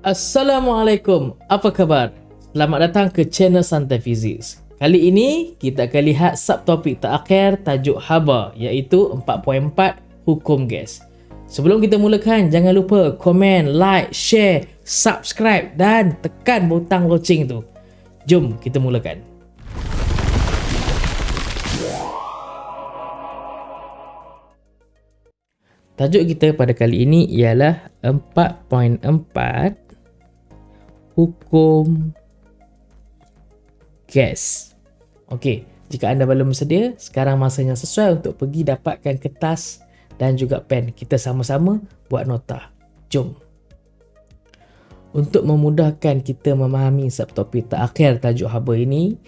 Assalamualaikum, apa khabar? Selamat datang ke channel Santai Physics. Kali ini kita akan lihat subtopik terakhir tajuk haba, iaitu 4.4 hukum gas. Sebelum kita mulakan, jangan lupa komen, like, share, subscribe dan tekan butang loceng tu. Jom kita mulakan. Tajuk kita pada kali ini ialah 4.4 hukum gas. Okey, jika anda belum bersedia, sekarang masanya sesuai untuk pergi dapatkan kertas dan juga pen. Kita sama-sama buat nota. Jom. Untuk memudahkan kita memahami subtopik terakhir tajuk haba ini,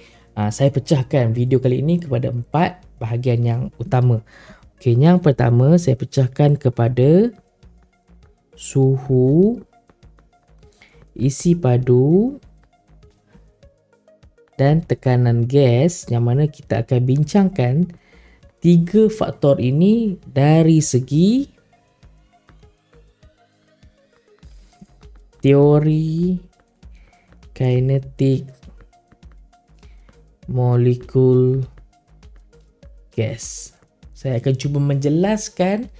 saya pecahkan video kali ini kepada 4 bahagian yang utama. Okey, yang pertama saya pecahkan kepada suhu, isi padu dan tekanan gas, yang mana kita akan bincangkan 3 faktor ini dari segi teori kinetik molekul gas. Saya akan cuba menjelaskan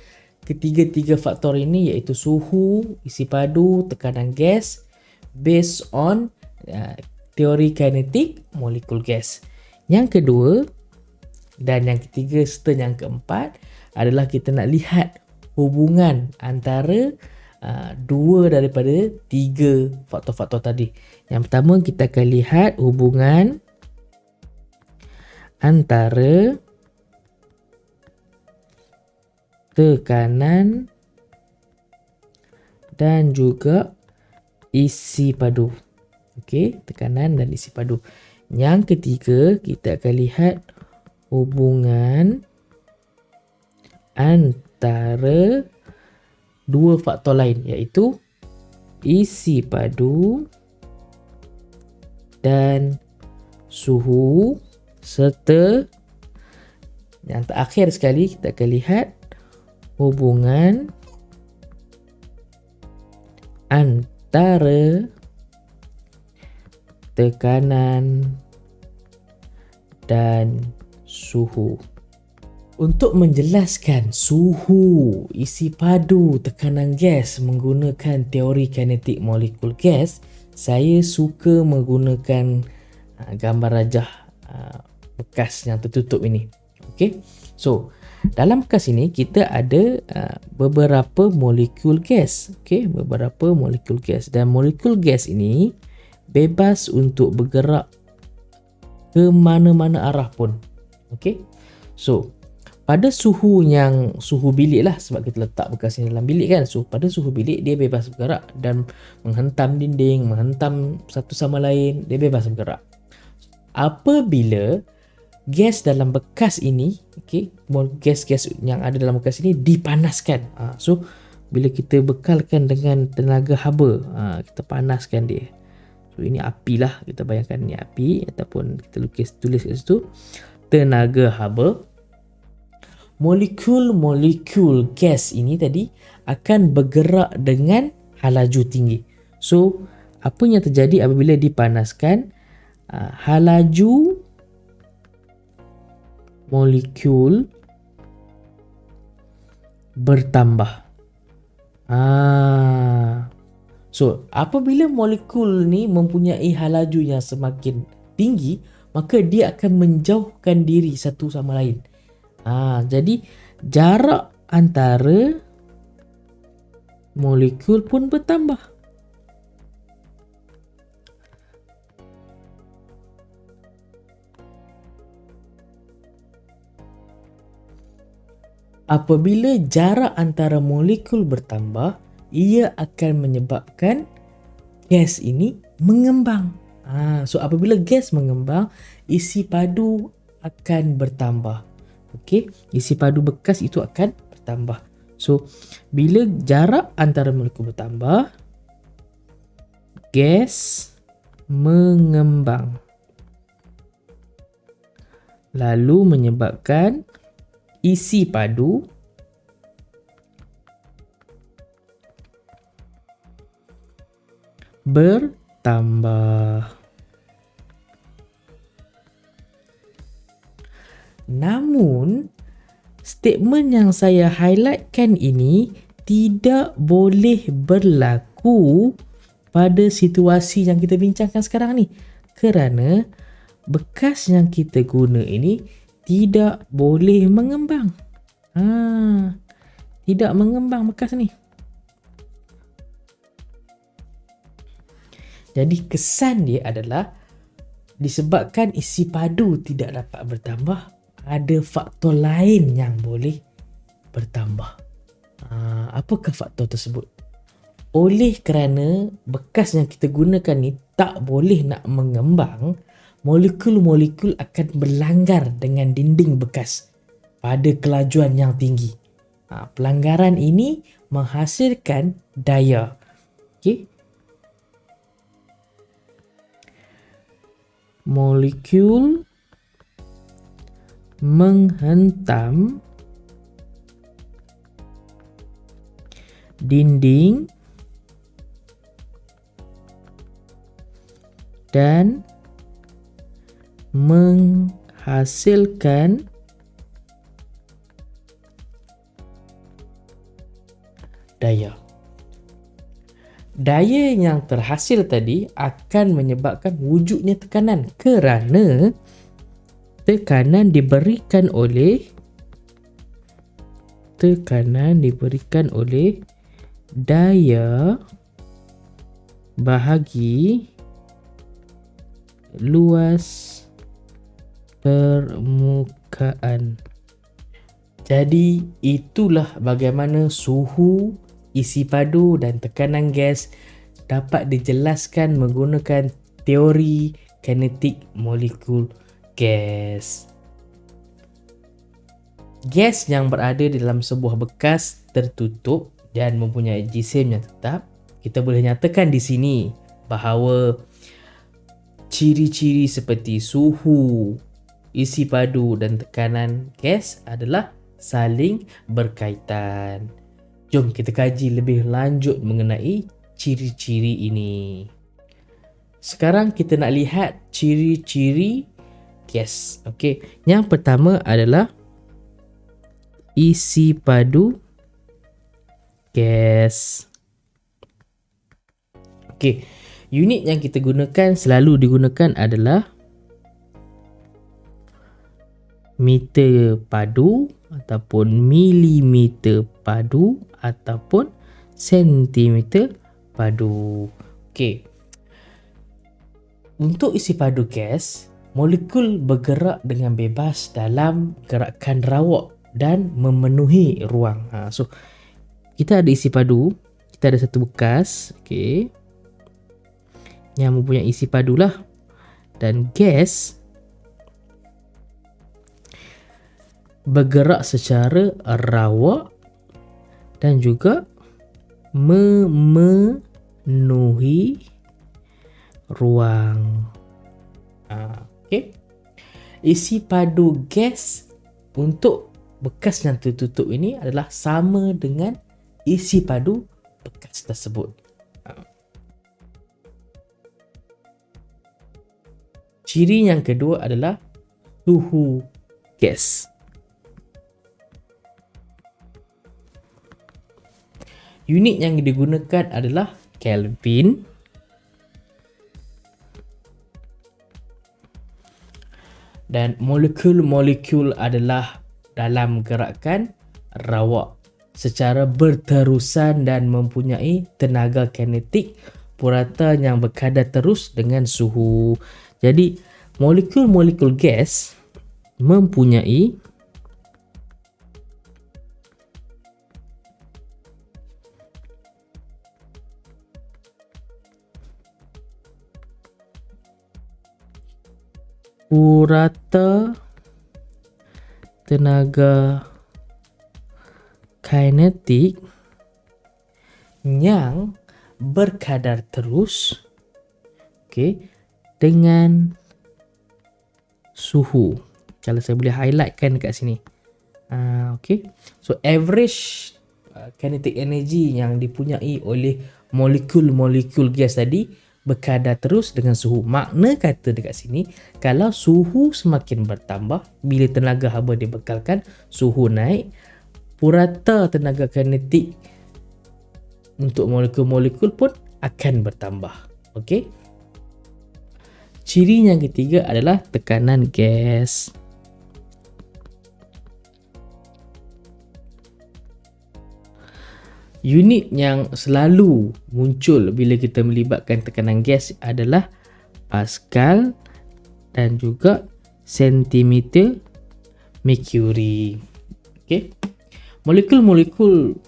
ketiga-tiga faktor ini, iaitu suhu, isi padu, tekanan gas based on teori kinetik molekul gas. Yang kedua dan yang ketiga serta yang keempat adalah kita nak lihat hubungan antara dua daripada 3 faktor-faktor tadi. Yang pertama kita akan lihat hubungan antara tekanan dan juga isi padu. Okey, tekanan dan isi padu. Yang ketiga, kita akan lihat hubungan antara 2 faktor lain, iaitu isi padu dan suhu, serta yang terakhir sekali kita akan lihat hubungan antara tekanan dan suhu. Untuk menjelaskan suhu, isi padu, tekanan gas menggunakan teori kinetik molekul gas, saya suka menggunakan gambar rajah bekas yang tertutup ini. Okey. So, dalam bekas ini kita ada beberapa molekul gas. Okey, beberapa molekul gas, dan molekul gas ini bebas untuk bergerak ke mana-mana arah pun. Okey. So, pada suhu bilik lah, sebab kita letak bekas ini dalam bilik kan. So, pada suhu bilik dia bebas bergerak dan menghentam dinding, menghentam satu sama lain, dia bebas bergerak. Apabila gas dalam bekas ini, okey, gas-gas yang ada dalam bekas ini dipanaskan. So, bila kita bekalkan dengan tenaga haba, kita panaskan dia. So, ini api lah, kita bayangkan ni api, ataupun kita tulis kat situ tenaga haba. Molekul-molekul gas ini tadi akan bergerak dengan halaju tinggi. So, apa yang terjadi apabila dipanaskan? Halaju molekul bertambah. So, apabila molekul ni mempunyai halaju yang semakin tinggi, maka dia akan menjauhkan diri satu sama lain. Jadi jarak antara molekul pun bertambah. Apabila jarak antara molekul bertambah, ia akan menyebabkan gas ini mengembang. So, apabila gas mengembang, isi padu akan bertambah. Okey, isi padu bekas itu akan bertambah. So, bila jarak antara molekul bertambah, gas mengembang, lalu menyebabkan isi padu bertambah. Namun, statement yang saya highlightkan ini tidak boleh berlaku pada situasi yang kita bincangkan sekarang ni. Kerana bekas yang kita guna ini tidak boleh mengembang. Tidak mengembang bekas ni. Jadi kesan dia adalah disebabkan isi padu tidak dapat bertambah, ada faktor lain yang boleh bertambah. Apakah faktor tersebut? Oleh kerana bekas yang kita gunakan ni tak boleh nak mengembang, molekul-molekul akan berlanggar dengan dinding bekas pada kelajuan yang tinggi. Pelanggaran ini menghasilkan daya. Okey. Molekul menghentam dinding dan menghasilkan daya. Daya yang terhasil tadi akan menyebabkan wujudnya tekanan kerana tekanan diberikan oleh daya bahagi luas permukaan. Jadi itulah bagaimana suhu, isi padu dan tekanan gas dapat dijelaskan menggunakan teori kinetik molekul gas. Gas yang berada dalam sebuah bekas tertutup dan mempunyai jisim yang tetap, kita boleh nyatakan di sini bahawa ciri-ciri seperti suhu, isi padu dan tekanan gas adalah saling berkaitan. Jom kita kaji lebih lanjut mengenai ciri-ciri ini. Sekarang kita nak lihat ciri-ciri gas. Okey, yang pertama adalah isi padu gas. Okey, unit yang kita gunakan selalu digunakan adalah meter padu ataupun milimeter padu ataupun sentimeter padu. Okey. Untuk isi padu gas, molekul bergerak dengan bebas dalam gerakan rawak dan memenuhi ruang. So kita ada isi padu, kita ada satu bekas, okey, yang mempunyai isi padu lah, dan gas bergerak secara rawak dan juga memenuhi ruang. Okay. Isi padu gas untuk bekas yang tertutup ini adalah sama dengan isi padu bekas tersebut. Ciri yang kedua adalah suhu gas. Unit yang digunakan adalah Kelvin. Dan molekul-molekul adalah dalam gerakan rawak secara berterusan dan mempunyai tenaga kinetik purata yang berkadar terus dengan suhu. Jadi, molekul-molekul gas mempunyai purata tenaga kinetik yang berkadar terus, okey, dengan suhu. Kalau saya boleh highlightkan dekat sini. Okey. So average kinetic energy yang dipunyai oleh molekul-molekul gas tadi berkadar terus dengan suhu. Makna kata dekat sini, kalau suhu semakin bertambah, bila tenaga haba dibekalkan, suhu naik, purata tenaga kinetik untuk molekul-molekul pun akan bertambah. Okey. Ciri yang ketiga adalah tekanan gas. Unit yang selalu muncul bila kita melibatkan tekanan gas adalah Pascal dan juga sentimeter mercury. Okey. Molekul-molekul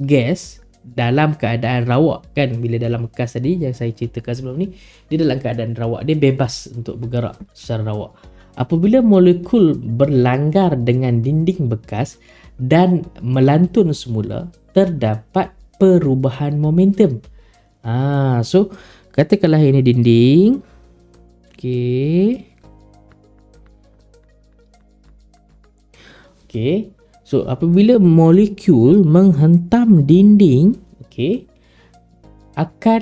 gas dalam keadaan rawak kan, bila dalam bekas tadi yang saya ceritakan sebelum ni, dia dalam keadaan rawak, dia bebas untuk bergerak secara rawak. Apabila molekul berlanggar dengan dinding bekas dan melantun semula, terdapat perubahan momentum. So katakanlah ini dinding. Okey. So apabila molekul menghentam dinding, akan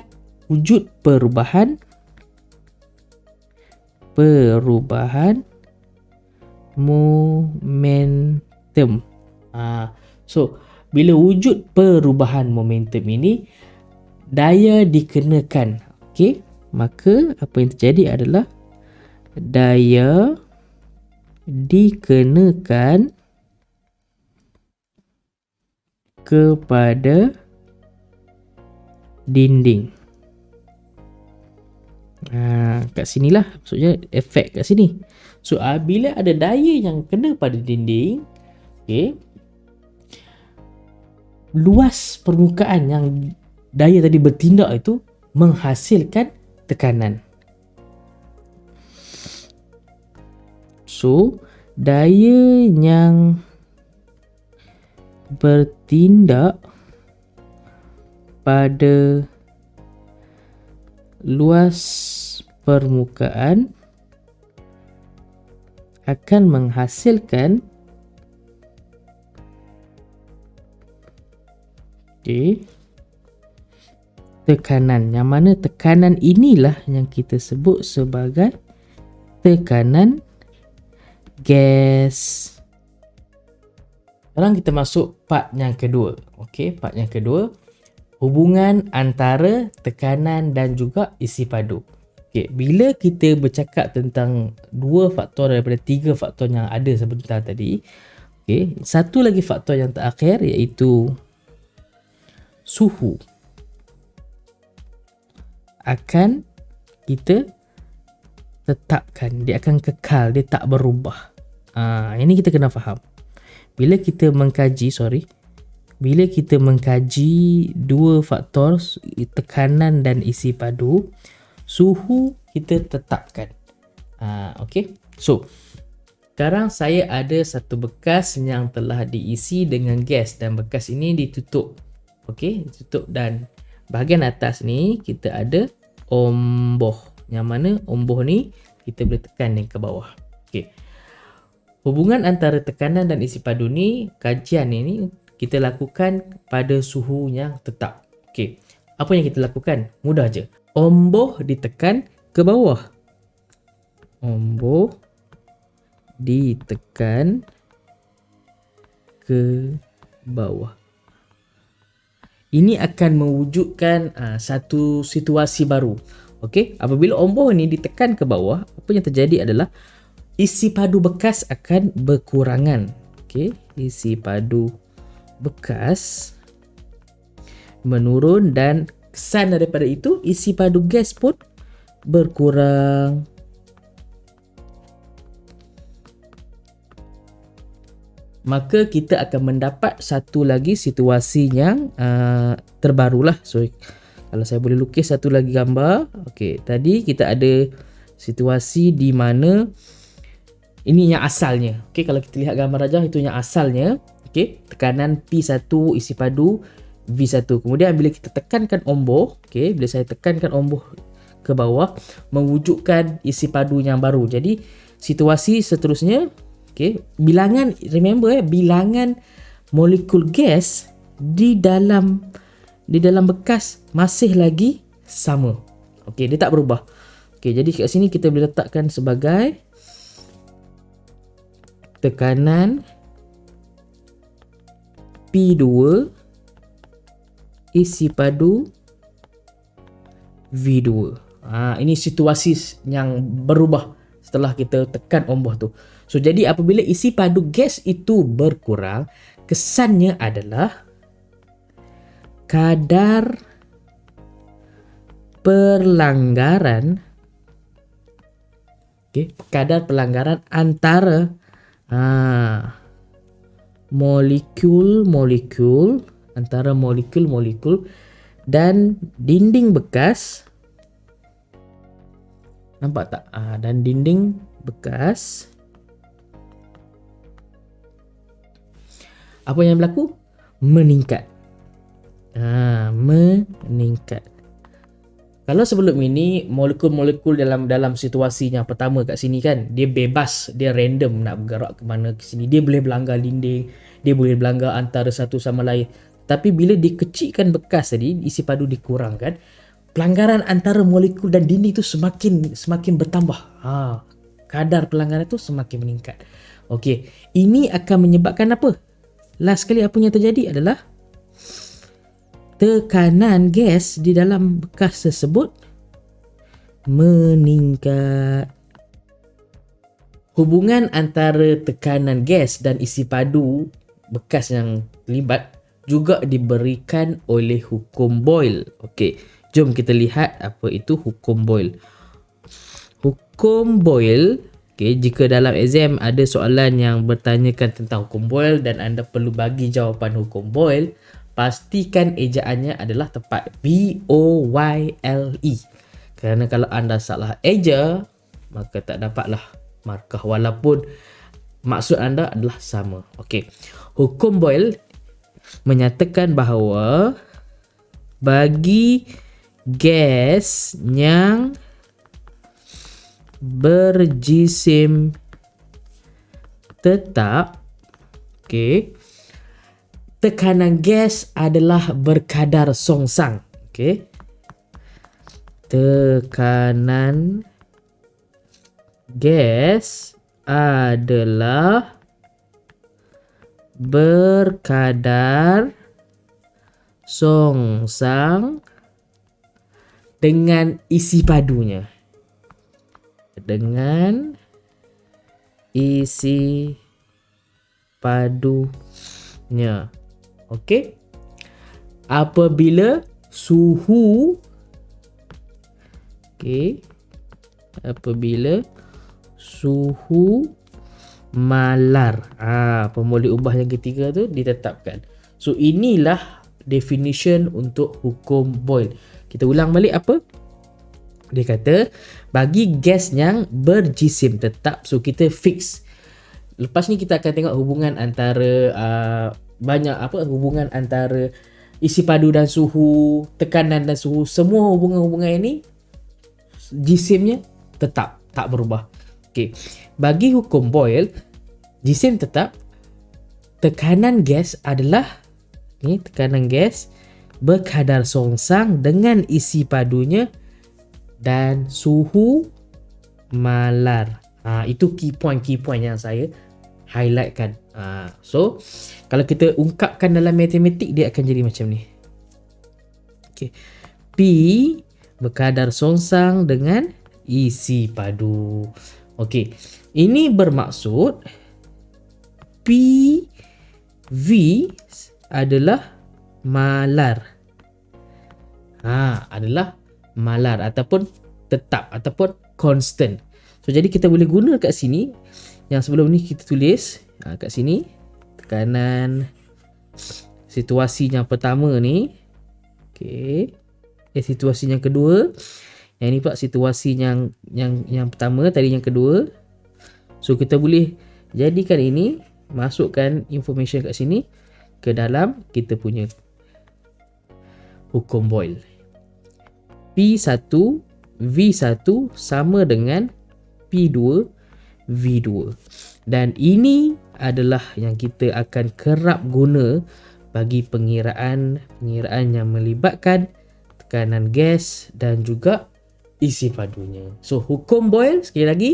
wujud perubahan momentum. So bila wujud perubahan momentum ini, daya dikenakan. Okey, maka apa yang terjadi adalah daya dikenakan kepada dinding. Kat sinilah maksudnya efek kat sini. So bila ada daya yang kena pada dinding, luas permukaan yang daya tadi bertindak itu menghasilkan tekanan. So daya yang bertindak pada luas permukaan akan menghasilkan tekanan, yang mana tekanan inilah yang kita sebut sebagai tekanan gas. Sekarang kita masuk part yang kedua. Part yang kedua, hubungan antara tekanan dan juga isi padu. Bila kita bercakap tentang dua faktor daripada tiga faktor yang ada sebentar tadi, satu lagi faktor yang terakhir iaitu suhu akan kita tetapkan, dia akan kekal, dia tak berubah. Ini kita kena faham. Bila kita mengkaji dua faktor tekanan dan isi padu, suhu kita tetapkan. So sekarang saya ada satu bekas yang telah diisi dengan gas dan bekas ini ditutup. Ditutup, dan bahagian atas ni kita ada omboh, yang mana omboh ni kita boleh tekan yang ke bawah. Hubungan antara tekanan dan isi padu ni, kajian ini kita lakukan pada suhu yang tetap. Apa yang kita lakukan? Mudah je. Omboh ditekan ke bawah. Omboh ditekan ke bawah. Ini akan mewujudkan satu situasi baru. Apabila omboh ni ditekan ke bawah, apa yang terjadi adalah isi padu bekas akan berkurangan. Isi padu bekas menurun dan kesan daripada itu, isi padu gas pun berkurang. Maka kita akan mendapat satu lagi situasi yang terbarulah. So kalau saya boleh lukis satu lagi gambar. Tadi kita ada situasi di mana ini yang asalnya. Kalau kita lihat gambar rajah, itu yang asalnya. Tekanan P1, isi padu V1. Kemudian bila kita tekankan omboh, bila saya tekankan omboh ke bawah, mewujudkan isi padu yang baru. Jadi situasi seterusnya, bilangan, remember bilangan molekul gas di dalam bekas masih lagi sama. Okey, dia tak berubah. Okey, jadi kat sini kita boleh letakkan sebagai tekanan P2 isi padu V2. Ini situasi yang berubah setelah kita tekan ombak tu. So, jadi apabila isi padu gas itu berkurang, kesannya adalah kadar pelanggaran antara molekul dan dinding bekas. Nampak tak? Dan dinding bekas, apa yang berlaku? Meningkat. Meningkat. Kalau sebelum ini molekul-molekul dalam situasi yang pertama kat sini kan, dia bebas, dia random nak bergerak ke mana ke sini. Dia boleh berlanggar dinding, dia boleh berlanggar antara satu sama lain. Tapi bila dikecilkan bekas tadi, isi padu dikurangkan, pelanggaran antara molekul dan dinding tu semakin bertambah. Kadar pelanggaran tu semakin meningkat. Okey, ini akan menyebabkan apa? Last kali apa yang terjadi adalah tekanan gas di dalam bekas tersebut meningkat. Hubungan antara tekanan gas dan isi padu bekas yang terlibat juga diberikan oleh hukum Boyle. Okey, jom kita lihat apa itu hukum Boyle. Hukum Boyle, jika dalam exam ada soalan yang bertanyakan tentang hukum Boyle dan anda perlu bagi jawapan hukum Boyle, pastikan ejaannya adalah tepat. B-O-Y-L-E. Kerana kalau anda salah eja, maka tak dapatlah markah walaupun maksud anda adalah sama. Okey. Hukum Boyle menyatakan bahawa bagi gas yang berjisim tetap, tekanan gas adalah berkadar songsang. Tekanan gas adalah berkadar songsang dengan isi padunya. Dengan isi padunya. Okey. Apabila suhu malar, pemolik ubah yang ketiga tu ditetapkan. So inilah definition untuk hukum Boyle. Kita ulang balik apa? Dia kata bagi gas yang berjisim tetap, so kita fix. Lepas ni kita akan tengok hubungan antara hubungan antara isi padu dan suhu, tekanan dan suhu. Semua hubungan-hubungan ini jisimnya tetap, tak berubah. Okey. Bagi hukum Boyle, jisim tetap, tekanan gas adalah tekanan gas berkadar songsang dengan isi padunya dan suhu malar. Itu key point yang saya highlightkan. So kalau kita ungkapkan dalam matematik, dia akan jadi macam ni. P berkadar songsang dengan isi padu. Ini bermaksud PV adalah malar. Adalah malar ataupun tetap ataupun constant. So jadi kita boleh guna kat sini. Yang sebelum ni kita tulis kat sini tekanan situasi yang pertama ni. Situasi yang kedua. Yang ni pula situasi yang pertama, tadi yang kedua. So kita boleh jadikan ini, masukkan information kat sini ke dalam kita punya hukum Boyle. P1 V1 sama dengan P2 V2. Dan ini adalah yang kita akan kerap guna bagi pengiraan yang melibatkan tekanan gas dan juga isi padunya. So, hukum Boyle sekali lagi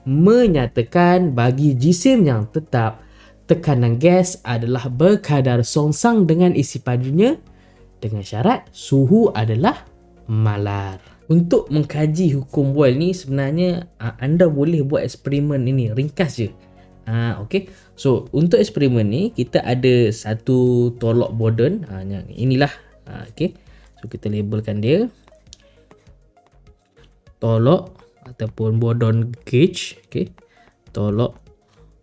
menyatakan bagi jisim yang tetap, tekanan gas adalah berkadar songsang dengan isi padunya dengan syarat suhu adalah malar. Untuk mengkaji hukum Boyle ni sebenarnya anda boleh buat eksperimen ini, ringkas je. Okay. So, untuk eksperimen ni kita ada satu tolok Borden. Yang inilah. Okay. So, kita labelkan dia tolok ataupun Borden gauge. Okay. Tolok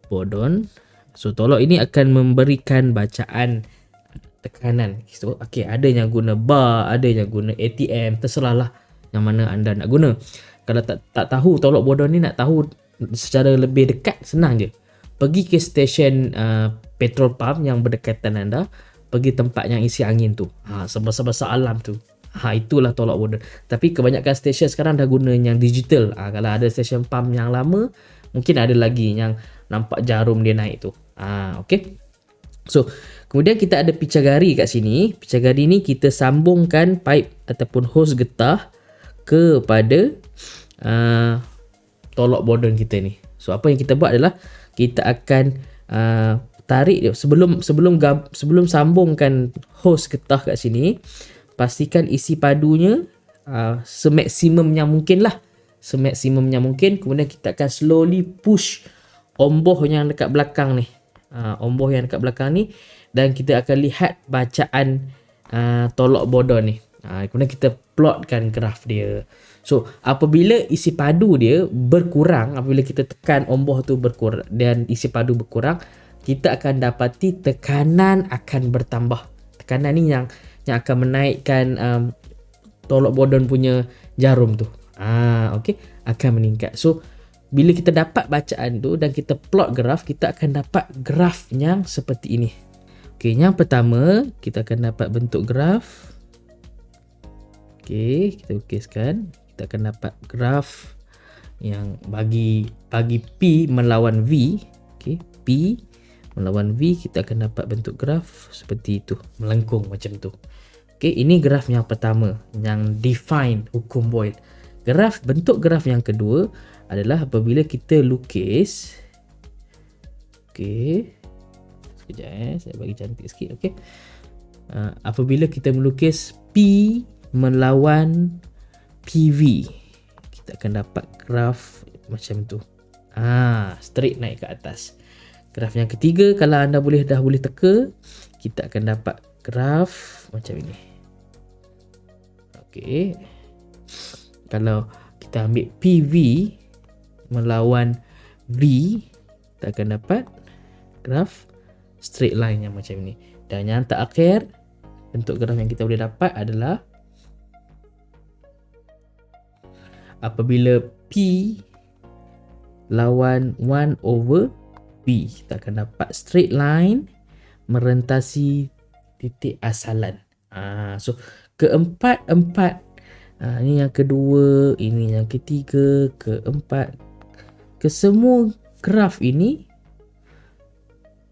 Borden. So, tolok ini akan memberikan bacaan tekanan. So, okay, ada yang guna bar, ada yang guna ATM, terserahlah yang mana anda nak guna. Kalau tak tahu tolok Borden ni, nak tahu secara lebih dekat, senang je. Pergi ke stesen petrol pump yang berdekatan anda, pergi tempat yang isi angin tu. Sebesar-besar alam tu. Itulah tolok Borden. Tapi kebanyakan stesen sekarang dah guna yang digital. Kalau ada stesen pump yang lama, mungkin ada lagi yang nampak jarum dia naik tu. Okay. So, kemudian kita ada picagari kat sini. Picagari ni kita sambungkan pipe ataupun hose getah kepada tolok Borden kita ni. So, apa yang kita buat adalah kita akan tarik dia. Sebelum sambungkan hose getah kat sini, pastikan isi padunya semaksimum yang mungkin lah. Semaksimum yang mungkin. Kemudian kita akan slowly push omboh yang dekat belakang ni. Omboh yang dekat belakang ni, dan kita akan lihat bacaan tolok Borden ni. Kemudian kita plotkan graf dia. So, apabila isi padu dia berkurang, apabila kita tekan omboh tu berkurang dan isi padu berkurang, kita akan dapati tekanan akan bertambah. Tekanan ni yang akan menaikkan tolok Borden punya jarum tu. Okay, akan meningkat. So, bila kita dapat bacaan tu dan kita plot graf, kita akan dapat graf yang seperti ini. Okay, yang pertama kita akan dapat bentuk graf. Okay, kita lukiskan. Kita akan dapat graf yang bagi P melawan V. Okay, P melawan V, kita akan dapat bentuk graf seperti itu, melengkung macam tu. Okay, ini graf yang pertama yang define hukum Boyle. Bentuk graf yang kedua adalah apabila kita lukis. Okay, sekejap saya bagi cantik sikit. Okay, apabila kita melukis P melawan PV, kita akan dapat graf macam tu. Straight naik ke atas. Graf yang ketiga, kalau anda dah boleh teka, kita akan dapat graf macam ini. Okey. Kalau kita ambil PV melawan V, kita akan dapat graf straight line yang macam ini. Dan yang terakhir, bentuk graf yang kita boleh dapat adalah apabila P lawan 1 over P, kita akan dapat straight line merentasi titik asalan. So, keempat-empat, ini yang kedua, ini yang ketiga, keempat, kesemua graf ini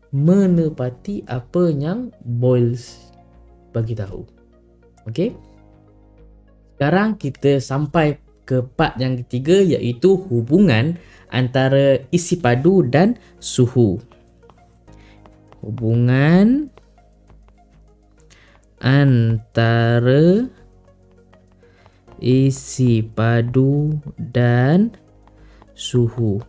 menepati apa yang Boyle bagi tahu. Okey. Sekarang kita sampai ke part yang ketiga, iaitu hubungan antara isi padu dan suhu. Hubungan antara isi padu dan suhu.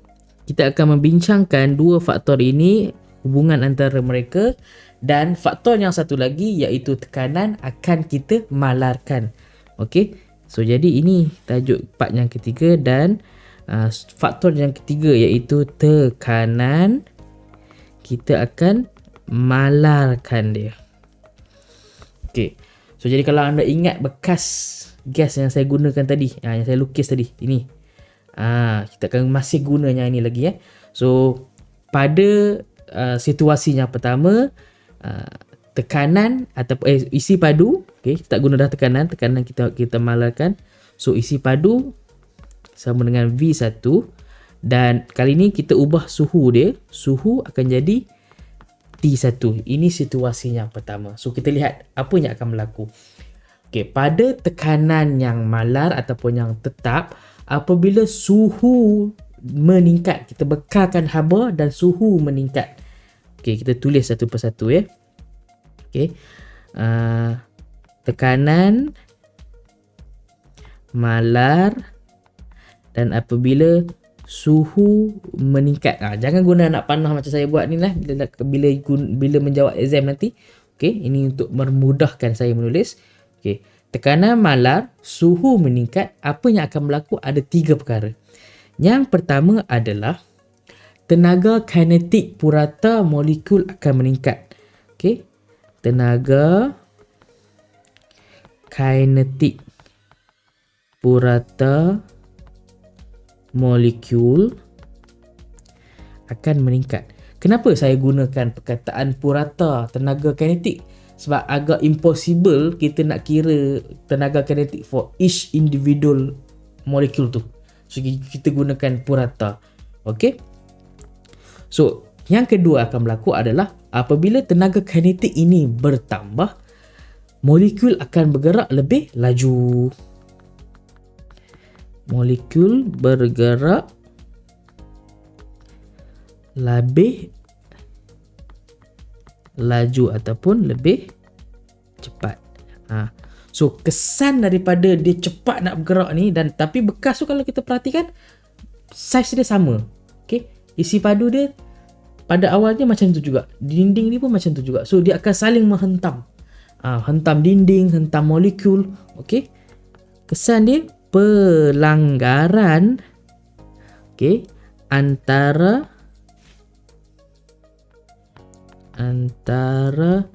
Kita akan membincangkan dua faktor ini, hubungan antara mereka, dan faktor yang satu lagi iaitu tekanan akan kita malarkan. Okey. So, jadi ini tajuk part yang ketiga, dan faktor yang ketiga iaitu tekanan, kita akan malarkan dia. Okey. So, jadi kalau anda ingat bekas gas yang saya gunakan tadi, yang saya lukis tadi, ini. Kita akan masih guna yang ini lagi. So, pada situasi yang pertama, tekanan ataupun isi padu, okey, kita tak guna dah tekanan kita malarkan. So, isi padu sama dengan V1, dan kali ni kita ubah suhu dia. Suhu akan jadi T1. Ini situasi yang pertama. So kita lihat apa yang akan berlaku. Okey, pada tekanan yang malar ataupun yang tetap, apabila suhu meningkat, kita bekalkan haba dan suhu meningkat. Okey, kita tulis satu persatu ya. Okey. Tekanan malar dan apabila suhu meningkat. Jangan guna anak panah macam saya buat ni lah bila menjawab exam nanti. Okey, ini untuk memudahkan saya menulis. Okey, tekanan malar, suhu meningkat, apa yang akan berlaku ada 3 perkara. Yang pertama adalah tenaga kinetik purata molekul akan meningkat. Okey, tenaga kinetik purata molekul akan meningkat. Kenapa saya gunakan perkataan purata tenaga kinetik? Sebab agak impossible kita nak kira tenaga kinetik for each individual molekul tu. So kita gunakan purata. Okay. So yang kedua akan berlaku adalah apabila tenaga kinetik ini bertambah, molekul akan bergerak lebih laju. Molekul bergerak lebih laju ataupun lebih cepat. So kesan daripada dia cepat nak bergerak ni, dan tapi bekas tu kalau kita perhatikan saiz dia sama. Okey, isi padu dia pada awalnya macam tu juga. Dinding ni pun macam tu juga. So dia akan saling menghentam. Hentam dinding, hentam molekul. Okey. Kesan dia pelanggaran antara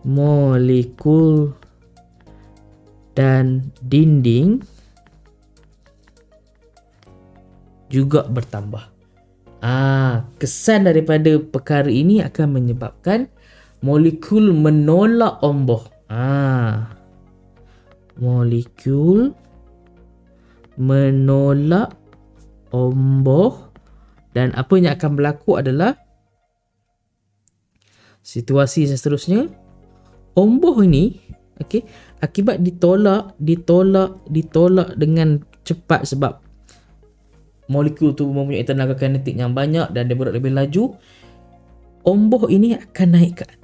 molekul dan dinding juga bertambah. Kesan daripada perkara ini akan menyebabkan molekul menolak omboh. Molekul menolak omboh, dan apa yang akan berlaku adalah situasi seterusnya, omboh ini akibat ditolak dengan cepat sebab molekul tu mempunyai tenaga kinetik yang banyak dan dia bergerak lebih laju, omboh ini akan naik ke atas.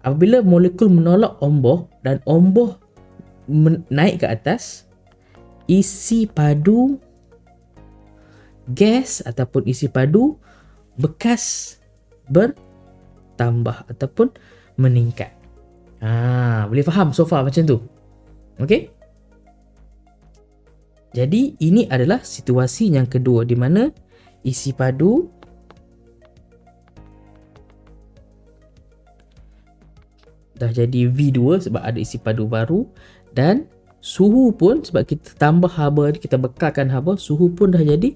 Apabila molekul menolak omboh dan omboh naik ke atas, isi padu gas ataupun isi padu bekas bertambah ataupun meningkat. Boleh faham so far macam tu? Okey? Jadi ini adalah situasi yang kedua di mana isi padu dah jadi V2 sebab ada isi padu baru, dan suhu pun sebab kita tambah haba, kita bekalkan haba, suhu pun dah jadi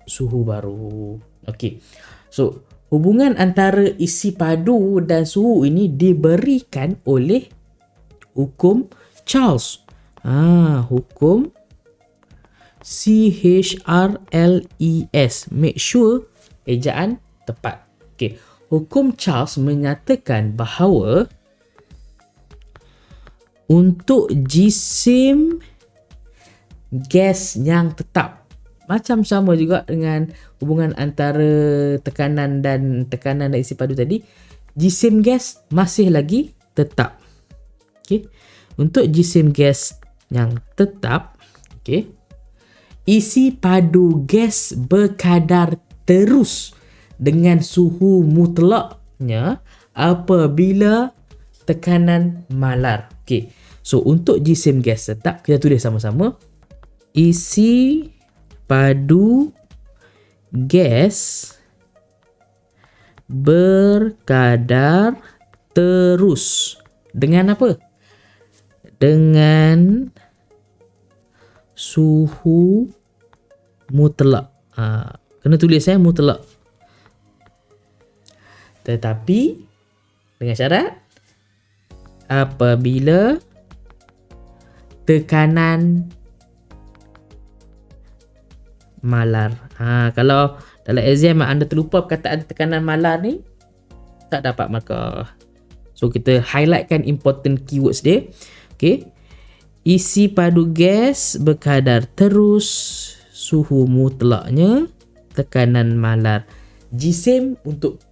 suhu baru. Okey. So hubungan antara isi padu dan suhu ini diberikan oleh hukum Charles. Hukum CHRLES. Make sure ejaan tepat. Okey. Hukum Charles menyatakan bahawa untuk jisim gas yang tetap, macam sama juga dengan hubungan antara tekanan dan isi padu tadi, jisim gas masih lagi tetap. Okey. Untuk jisim gas yang tetap, isi padu gas berkadar terus dengan suhu mutlaknya apabila tekanan malar. Okey. So untuk jisim gas tetap, kita tulis sama-sama. Isi padu gas berkadar terus dengan apa? Dengan suhu mutlak. Kena tulis mutlak. Tetapi dengan syarat apabila tekanan malar. Kalau dalam exam anda terlupa perkataan tekanan malar ni, tak dapat markah. So kita highlightkan important keywords dia. Okay. Isi padu gas berkadar terus, suhu mutlaknya, tekanan malar jisim untuk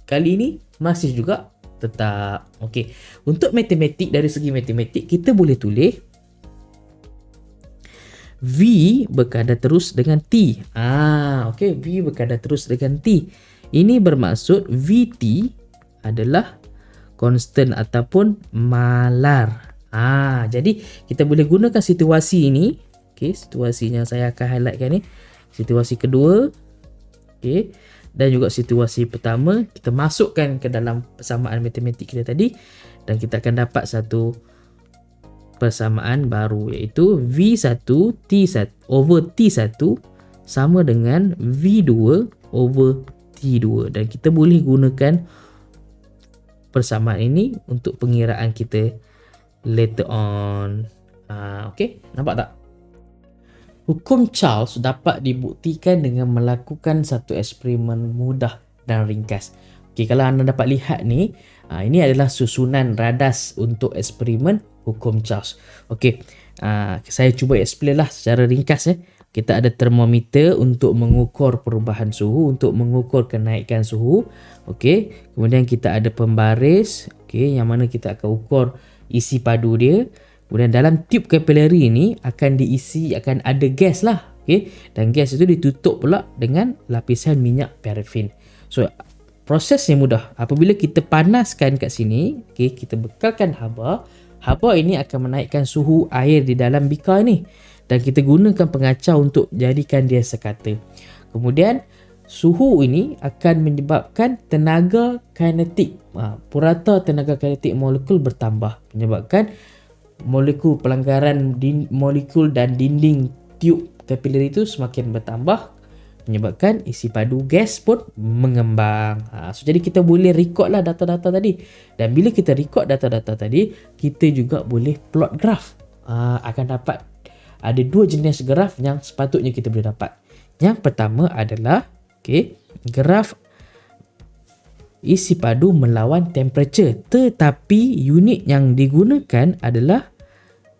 kali ini masih juga tetap. Okey. Untuk matematik, dari segi matematik kita boleh tulis V berkadar terus dengan T. Okey, V berkadar terus dengan T. Ini bermaksud VT adalah konstan ataupun malar. Jadi kita boleh gunakan situasi ini. Okey, situasi yang saya akan highlightkan ni. Situasi kedua. Okey. Dan juga situasi pertama, kita masukkan ke dalam persamaan matematik kita tadi dan kita akan dapat satu persamaan baru, iaitu V1 T1 over T1 sama dengan V2 over T2, dan kita boleh gunakan persamaan ini untuk pengiraan kita later on. Okey, nampak tak? Hukum Charles dapat dibuktikan dengan melakukan satu eksperimen mudah dan ringkas. Okey, kalau anda dapat lihat ni, ini adalah susunan radas untuk eksperimen hukum Charles. Okey, saya cuba explain lah secara ringkas. Kita ada termometer untuk mengukur perubahan suhu, untuk mengukur kenaikan suhu. Okey, kemudian kita ada pembaris, okey, yang mana kita akan ukur isi padu dia. Kemudian dalam tube kapilari ini akan ada gas lah. Okay? Dan gas itu ditutup pula dengan lapisan minyak parafin. So, prosesnya mudah. Apabila kita panaskan kat sini, okay, kita bekalkan haba. Haba ini akan menaikkan suhu air di dalam bikar ni. Dan kita gunakan pengacau untuk jadikan dia sekata. Kemudian, suhu ini akan menyebabkan tenaga kinetik. Purata tenaga kinetik molekul bertambah. Menyebabkan molekul pelanggaran molekul dan dinding tube kapilari itu semakin bertambah, menyebabkan isi padu gas pun mengembang. So jadi kita boleh record lah data-data tadi, dan bila kita record data-data tadi, kita juga boleh plot graf. Akan dapat ada dua jenis graf yang sepatutnya kita boleh dapat. Yang pertama adalah graf isi padu melawan temperature, tetapi unit yang digunakan adalah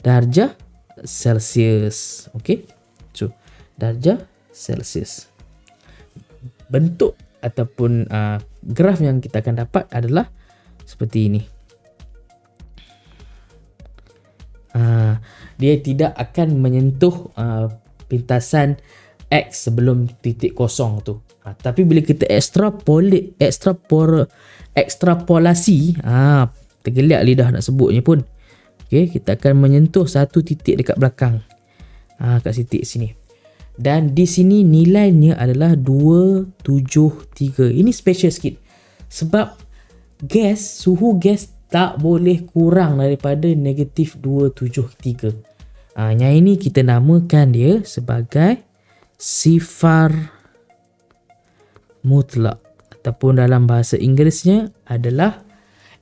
darjah Celsius. Okey. So, darjah Celsius. Bentuk ataupun graf yang kita akan dapat adalah seperti ini. Dia tidak akan menyentuh pintasan X sebelum titik kosong tu. Tapi bila kita ekstrapolasi, tergeliat lidah nak sebutnya pun. Okay, kita akan menyentuh satu titik dekat belakang. Kat titik sini. Dan di sini nilainya adalah 273. Ini special sikit. Sebab suhu gas tak boleh kurang daripada negatif 273. Yang ini kita namakan dia sebagai sifar mutlak, ataupun dalam bahasa Inggerisnya adalah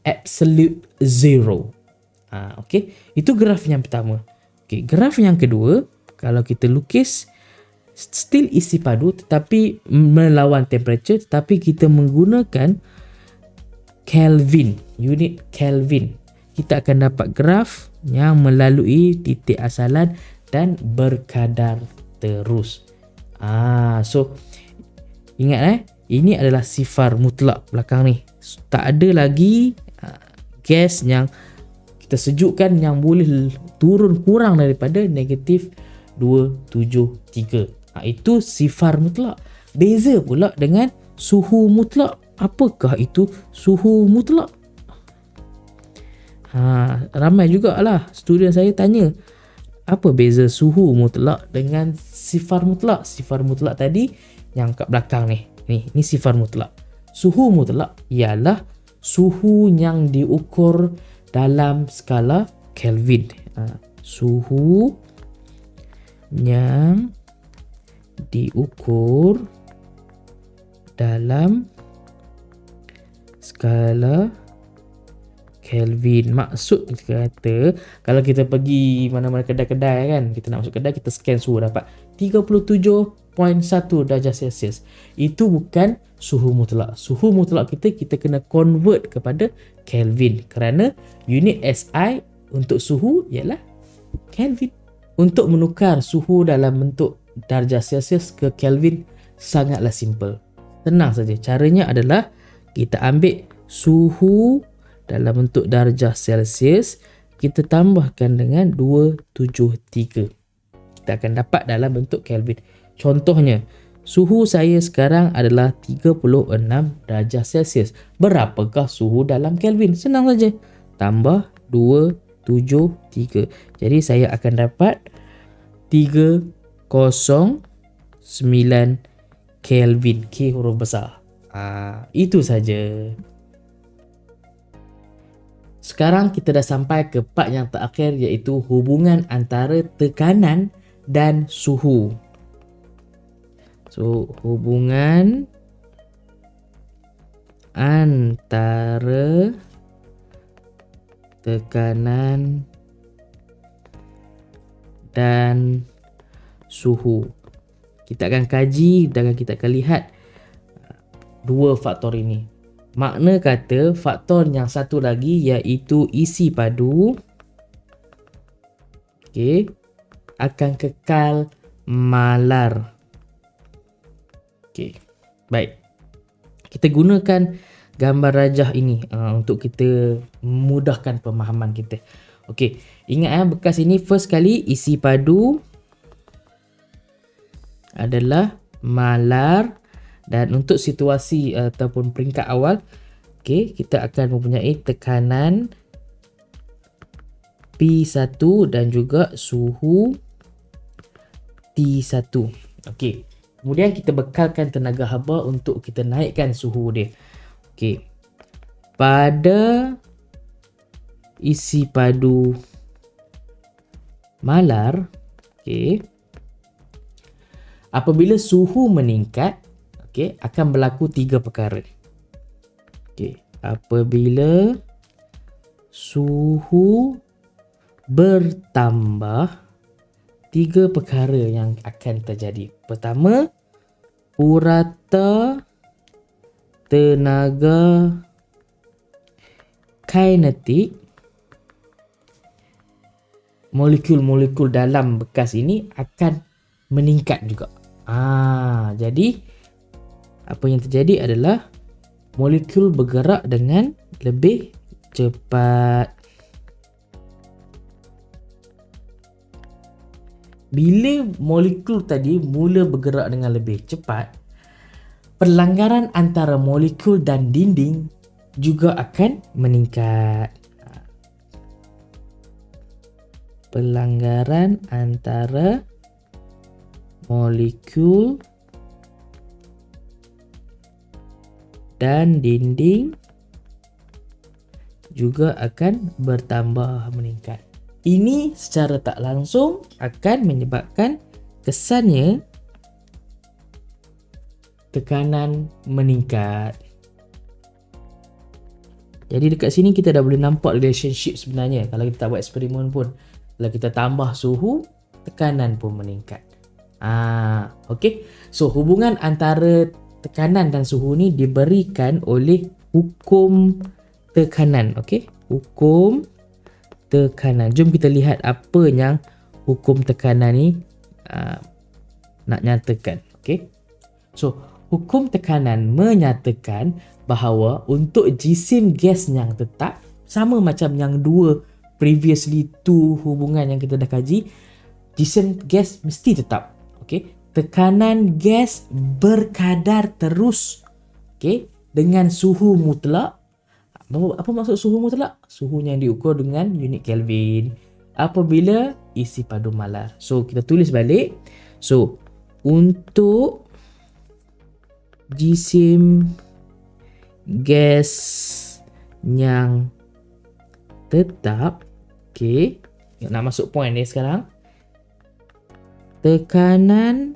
absolute zero. Okey, itu graf yang pertama. Okey, graf yang kedua, kalau kita lukis still isi padu tetapi melawan temperature, tetapi kita menggunakan Kelvin, unit Kelvin. Kita akan dapat graf yang melalui titik asalan dan berkadar terus. So ingat ini adalah sifar mutlak belakang ni. Tak ada lagi gas yang kita sejukkan yang boleh turun kurang daripada negatif 273. Itu sifar mutlak. Beza pula dengan suhu mutlak. Apakah itu suhu mutlak? Ramai jugalah student saya tanya, apa beza suhu mutlak dengan sifar mutlak? Sifar mutlak tadi yang kat belakang ni. Ni sifar mutlak. Suhu mutlak ialah suhu yang diukur dalam skala Kelvin. Suhu yang diukur dalam skala Kelvin. Maksud kata kalau kita pergi mana-mana kedai-kedai kan, kita nak masuk kedai, kita scan suhu dapat 37.1 darjah Celsius. Itu bukan suhu mutlak. Suhu mutlak kita kena convert kepada Kelvin kerana unit SI untuk suhu ialah Kelvin. Untuk menukar suhu dalam bentuk darjah Celsius ke Kelvin sangatlah simple. Tenang saja. Caranya adalah kita ambil suhu dalam bentuk darjah Celsius, kita tambahkan dengan 273. Kita akan dapat dalam bentuk Kelvin. Contohnya, suhu saya sekarang adalah 36 darjah Celsius. Berapakah suhu dalam Kelvin? Senang saja. Tambah 273. Jadi saya akan dapat 309 Kelvin. K huruf besar. Itu saja. Sekarang kita dah sampai ke part yang terakhir, iaitu hubungan antara tekanan dan suhu. So, hubungan antara tekanan dan suhu. Kita akan kaji dan kita akan lihat dua faktor ini. Makna kata faktor yang satu lagi iaitu isi padu akan kekal malar. Baik. Kita gunakan gambar rajah ini untuk kita memudahkan pemahaman kita. Ingat bekas ini first kali isi padu adalah malar. Dan untuk situasi ataupun peringkat awal, kita akan mempunyai tekanan P1 dan juga suhu T1. Kemudian kita bekalkan tenaga haba untuk kita naikkan suhu dia. Pada isi padu malar, apabila suhu meningkat, akan berlaku tiga perkara. Apabila suhu bertambah, tiga perkara yang akan terjadi. Pertama, purata tenaga kinetik, molekul-molekul dalam bekas ini akan meningkat juga. Jadi apa yang terjadi adalah molekul bergerak dengan lebih cepat. Bila molekul tadi mula bergerak dengan lebih cepat, perlanggaran antara molekul dan dinding juga akan meningkat. Pelanggaran antara molekul dan dinding juga akan bertambah meningkat. Ini secara tak langsung akan menyebabkan kesannya tekanan meningkat. Jadi dekat sini kita dah boleh nampak relationship sebenarnya. Kalau kita tak buat eksperimen pun, kalau kita tambah suhu, tekanan pun meningkat. So hubungan antara tekanan dan suhu ni diberikan oleh hukum tekanan. Hukum tekanan. Jom kita lihat apa yang hukum tekanan ni nak nyatakan. So hukum tekanan menyatakan bahawa untuk jisim gas yang tetap, sama macam yang dua previously tu hubungan yang kita dah kaji, jisim gas mesti tetap. Tekanan gas berkadar terus dengan suhu mutlak. Apa maksud suhu mutlak? Suhu yang diukur dengan unit Kelvin apabila isi padu malar. So kita tulis balik. So untuk jisim gas yang tetap, nak masuk point ni sekarang, tekanan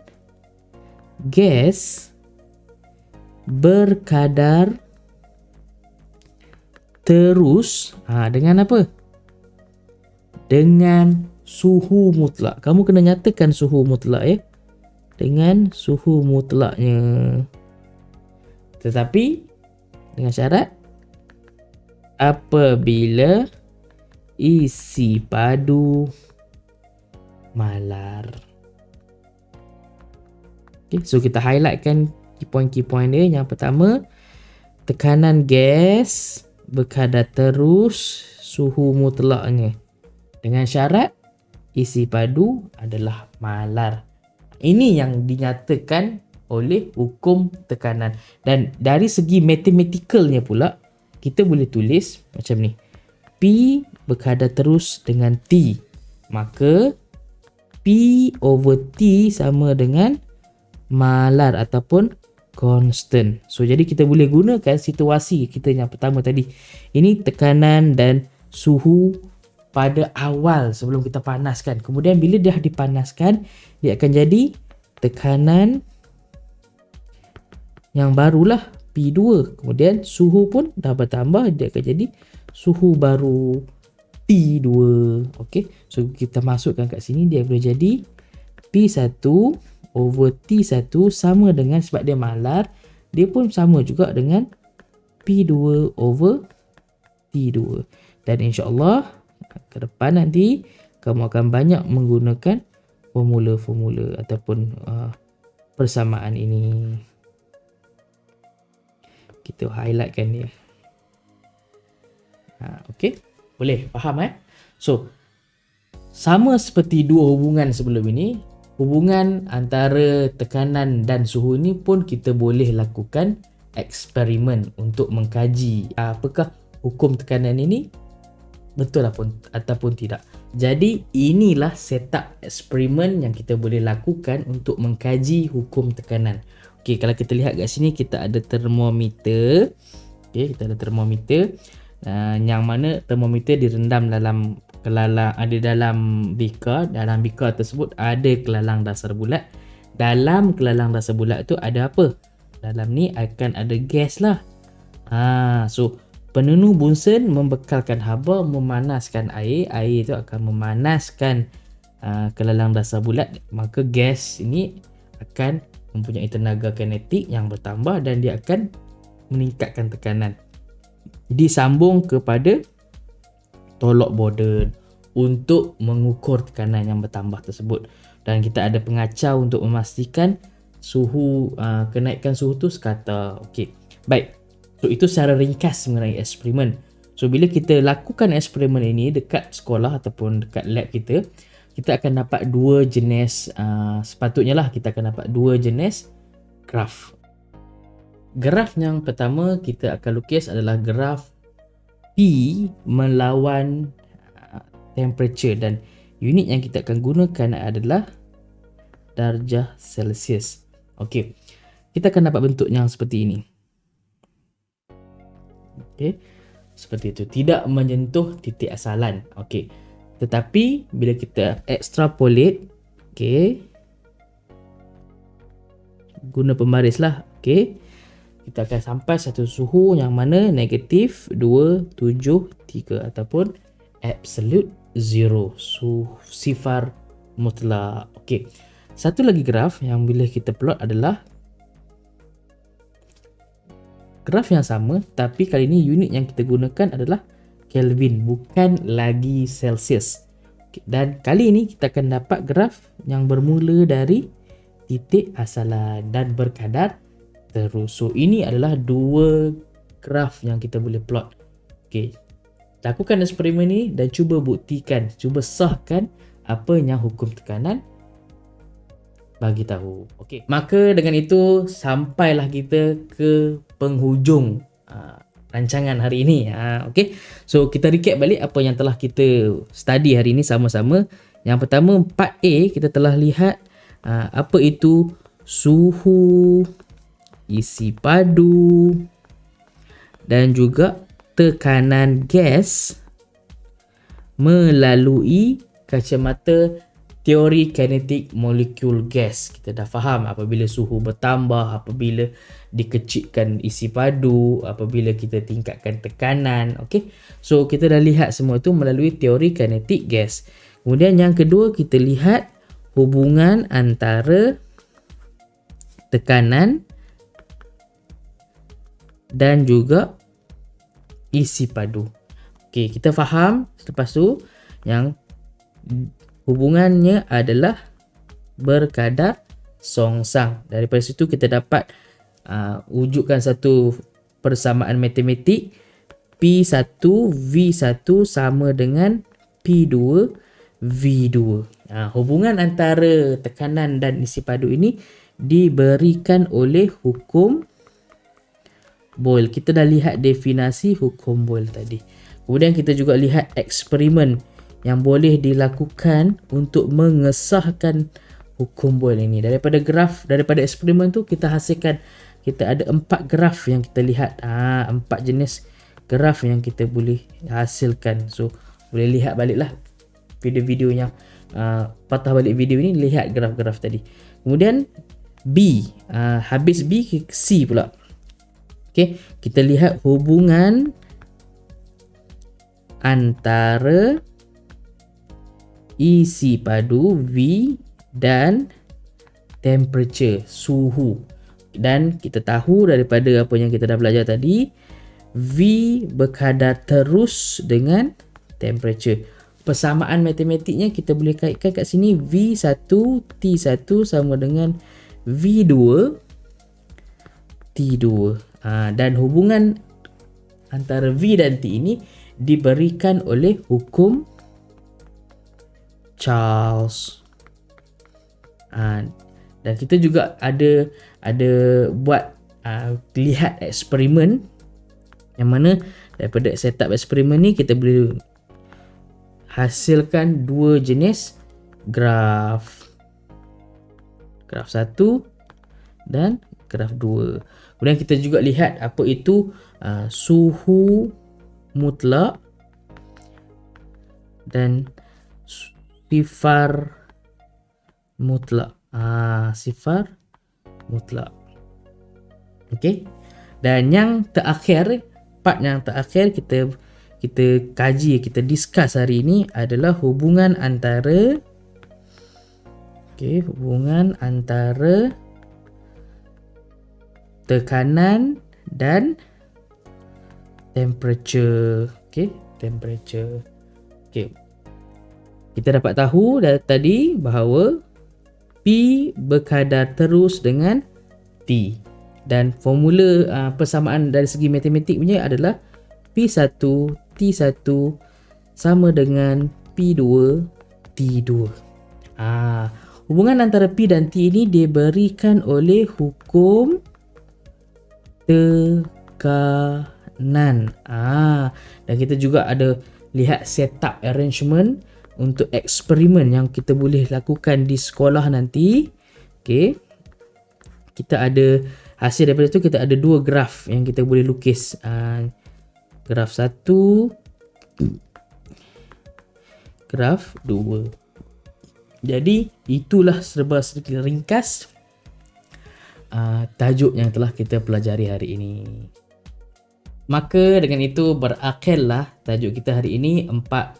gas berkadar terus dengan apa? Dengan suhu mutlak. Kamu kena nyatakan suhu mutlak ya. Dengan suhu mutlaknya. Tetapi dengan syarat apabila isi padu malar. Okay, so kita highlightkan key point dia. Yang pertama, tekanan gas berkadar terus suhu mutlaknya. Dengan syarat isi padu adalah malar. Ini yang dinyatakan oleh hukum tekanan. Dan dari segi mathematicalnya pula, kita boleh tulis macam ni. P berkadar terus dengan T. Maka P over T sama dengan malar ataupun constant. So jadi kita boleh gunakan situasi kita yang pertama tadi. Ini tekanan dan suhu pada awal sebelum kita panaskan. Kemudian bila dah dipanaskan, dia akan jadi tekanan yang barulah P2. Kemudian suhu pun dah bertambah, dia akan jadi suhu baru T2. Okey. So kita masukkan kat sini, dia boleh jadi P1 over T1 sama dengan, sebab dia malar, dia pun sama juga dengan P2 over T2. Dan insya-Allah ke depan nanti kamu akan banyak menggunakan formula-formula ataupun persamaan ini. Kita highlightkan dia. Okey, boleh faham So sama seperti dua hubungan sebelum ini, hubungan antara tekanan dan suhu ini pun kita boleh lakukan eksperimen untuk mengkaji apakah hukum tekanan ini betul ataupun tidak. Jadi inilah setup eksperimen yang kita boleh lakukan untuk mengkaji hukum tekanan. Okey, kalau kita lihat kat sini kita ada termometer. Okey, kita ada termometer. Yang mana termometer direndam dalam kelalang, ada dalam beaker. Dalam beaker tersebut ada kelalang dasar bulat. Dalam kelalang dasar bulat tu ada apa? Dalam ni akan ada gas lah. So penenu Bunsen membekalkan haba memanaskan air. Air itu akan memanaskan kelalang dasar bulat. Maka gas ini akan mempunyai tenaga kinetik yang bertambah dan dia akan meningkatkan tekanan. Disambung kepada tolok Borden untuk mengukur tekanan yang bertambah tersebut. Dan kita ada pengacau untuk memastikan suhu, kenaikan suhu tu sekata. Okey. Baik. So itu secara ringkas mengenai eksperimen. So bila kita lakukan eksperimen ini dekat sekolah ataupun dekat lab kita, kita akan dapat dua jenis, sepatutnya lah kita akan dapat dua jenis graf. Graf yang pertama kita akan lukis adalah graf P melawan temperature, dan unit yang kita akan gunakan adalah darjah Celsius. Okey. Kita akan dapat bentuk yang seperti ini. Okey, seperti itu, tidak menyentuh titik asalan. Okey, tetapi bila kita extrapolate, okey, guna pembaris lah. Okey, kita akan sampai satu suhu yang mana negatif 273 ataupun absolute zero, sifar mutlak. Okey, satu lagi graf yang bila kita plot adalah graf yang sama, tapi kali ini unit yang kita gunakan adalah Kelvin, bukan lagi Celsius. Dan kali ini kita akan dapat graf yang bermula dari titik asalan dan berkadar terus. So ini adalah dua graf yang kita boleh plot. Okey, lakukan eksperimen ni dan cuba buktikan, cuba sahkan apa yang hukum tekanan bagi tahu. Okey, maka dengan itu sampailah kita ke penghujung rancangan hari ini. Okey, so kita recap balik apa yang telah kita study hari ini sama-sama. Yang pertama, part A kita telah lihat apa itu suhu, isi padu dan juga tekanan gas melalui kacamata teori kinetik molekul gas. Kita dah faham apabila suhu bertambah, apabila dikecilkan isi padu, apabila kita tingkatkan tekanan. Okey. So kita dah lihat semua tu melalui teori kinetik gas. Kemudian yang kedua, kita lihat hubungan antara tekanan dan juga isi padu. Okey, kita faham lepas tu yang hubungannya adalah berkadar songsang. Daripada situ kita dapat wujudkan satu persamaan matematik P1 V1 sama dengan P2 V2. Hubungan antara tekanan dan isi padu ini diberikan oleh hukum Boyle. Kita dah lihat definisi hukum Boyle tadi. Kemudian kita juga lihat eksperimen yang boleh dilakukan untuk mengesahkan hukum Boyle ini. Daripada eksperimen tu kita hasilkan, kita ada 4 graf yang kita lihat. 4 jenis graf yang kita boleh hasilkan. So boleh lihat baliklah video-video yang patah balik video ini, lihat graf-graf tadi. Kemudian B, habis B C pula. Okey, kita lihat hubungan antara isi padu V dan temperature, suhu. Dan kita tahu daripada apa yang kita dah belajar tadi, V berkadar terus dengan temperature. Persamaan matematiknya kita boleh kaitkan kat sini, V1 T1 sama dengan V2 T2. Dan hubungan antara V dan T ini diberikan oleh hukum Charles. Dan kita juga ada buat lihat eksperimen yang mana daripada setup eksperimen ni kita boleh hasilkan 2 jenis graf. Graf 1 dan graf 2. Kemudian kita juga lihat apa itu suhu mutlak dan sifar mutlak. Sifar mutlak. Okey. Dan yang terakhir, part yang terakhir kita kaji, kita discuss hari ini adalah hubungan antara tekanan dan temperature. Temperature. Kita dapat tahu tadi bahawa P berkadar terus dengan T. Dan formula persamaan dari segi matematik punya adalah P1 T1 sama dengan P2 T2. Hubungan antara P dan T ini diberikan oleh hukum tekanan. Dan kita juga ada lihat setup arrangement untuk eksperimen yang kita boleh lakukan di sekolah nanti. Okey. Kita ada hasil daripada tu, kita ada 2 graf yang kita boleh lukis. Graf 1, graf 2. Jadi itulah serba sedikit ringkas tajuk yang telah kita pelajari hari ini. Maka dengan itu berakhirlah tajuk kita hari ini, 4.4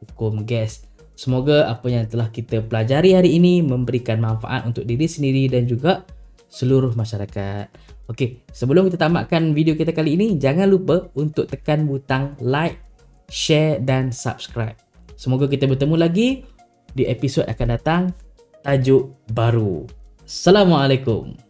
hukum gas. Semoga apa yang telah kita pelajari hari ini memberikan manfaat untuk diri sendiri dan juga seluruh masyarakat. Okey, sebelum kita tamatkan video kita kali ini, jangan lupa untuk tekan butang like, share dan subscribe. Semoga kita bertemu lagi di episod akan datang, tajuk baru. Assalamualaikum.